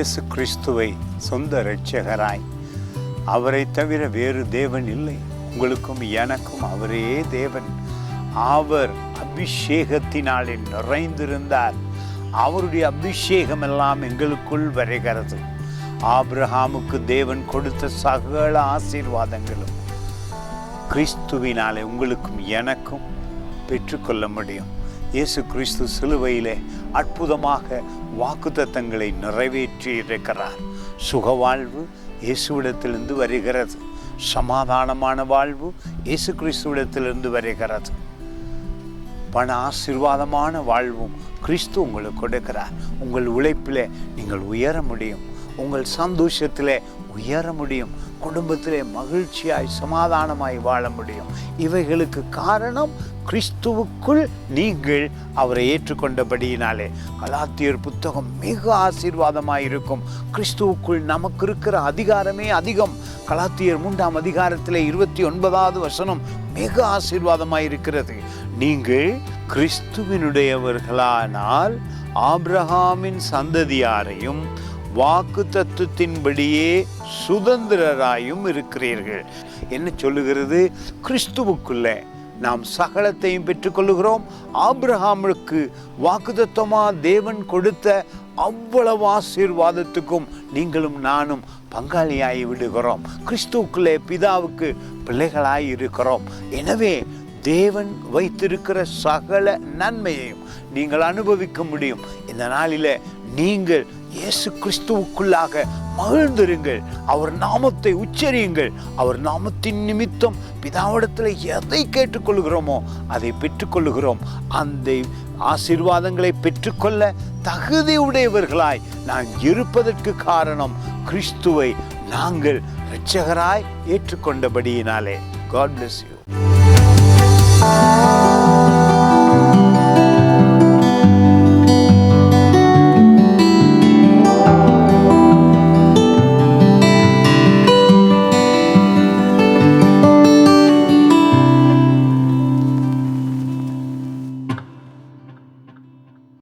இயேசு கிறிஸ்துவை சொந்த இரட்சகராய், அவரை தவிர வேறு தேவன் இல்லை, உங்களுக்கும் எனக்கும் அவரே தேவன். அவர் அபிஷேகத்தினாலே நிறைந்திருந்தார். அவருடைய அபிஷேகம் எல்லாம் எங்களுக்குள் வருகிறது. ஆபிரகாமுக்கு தேவன் கொடுத்த சகல ஆசீர்வாதங்களும் கிறிஸ்துவினாலே உங்களுக்கும் எனக்கும் பெற்றுக்கொள்ள முடியும். இயேசு கிறிஸ்து சிலுவையிலே அற்புதமாக வாக்குத்தத்தங்களை நிறைவேற்றி இருக்கிறார். சுகவாழ்வு இயேசுவிடத்திலிருந்து வருகிறது. சமாதானமான வாழ்வு இயேசு கிறிஸ்துவிடத்திலிருந்து வருகிறது. பண ஆசீர்வாதமான வாழ்வும் கிறிஸ்து உங்களுக்கு கொடுக்கிறார். உங்கள் உழைப்பிலே நீங்கள் உயர முடியும். உங்கள் சந்தோஷத்திலே உயர முடியும். குடும்பத்திலே மகிழ்ச்சியாய் சமாதானமாய் வாழ முடியும். இவைகளுக்கு காரணம் கிறிஸ்துவுக்குள் நீங்கள் அவரை ஏற்றுக்கொண்டபடியினாலே. கலாத்தியர் புத்தகம் மிக ஆசீர்வாதமாய் இருக்கும். கிறிஸ்துவுக்குள் நமக்கு இருக்கிற அதிகாரமே அதிகம். கலாத்தியர் 3ஆம் அதிகாரத்திலே 29வது வசனம் மிக ஆசீர்வாதமாய் இருக்கிறது. நீங்கள் கிறிஸ்துவினுடையவர்களானால் ஆபிரகாமின் சந்ததியாரையும் வாக்கு தத்துவத்தின்படியே சுதந்திரராயும் இருக்கிறீர்கள். என்ன சொல்லுகிறது? கிறிஸ்துவுக்குள்ளே நாம் சகலத்தையும் பெற்றுக்கொள்ளுகிறோம். ஆபிரகாமுக்கு வாக்குத்தத்தமா தேவன் கொடுத்த அவ்வளவு ஆசீர்வாதத்துக்கும் நீங்களும் நானும் பங்காளியாகி விடுகிறோம். கிறிஸ்துவுக்குள்ளே பிதாவுக்கு பிள்ளைகளாய் இருக்கிறோம். எனவே தேவன் வைத்திருக்கிற சகல நன்மையையும் நீங்கள் அனுபவிக்க முடியும். இந்த நாளில் நீங்கள் இயேசு கிறிஸ்துவுக்குள்ளாக மகிழ்ந்திருங்கள். அவர் நாமத்தை உச்சரியுங்கள். அவர் நாமத்தின் நிமித்தம் பிதாவிடத்தில் எதை கேட்டுக்கொள்கிறோமோ அதை பெற்றுக்கொள்ளுகிறோம். அந்த ஆசீர்வாதங்களை பெற்றுக்கொள்ள தகுதி உடையவர்களாய் நான் இருப்பதற்கு காரணம் கிறிஸ்துவை நாங்கள் இரட்சகராய் ஏற்றுக்கொண்டபடியினாலே. God bless you.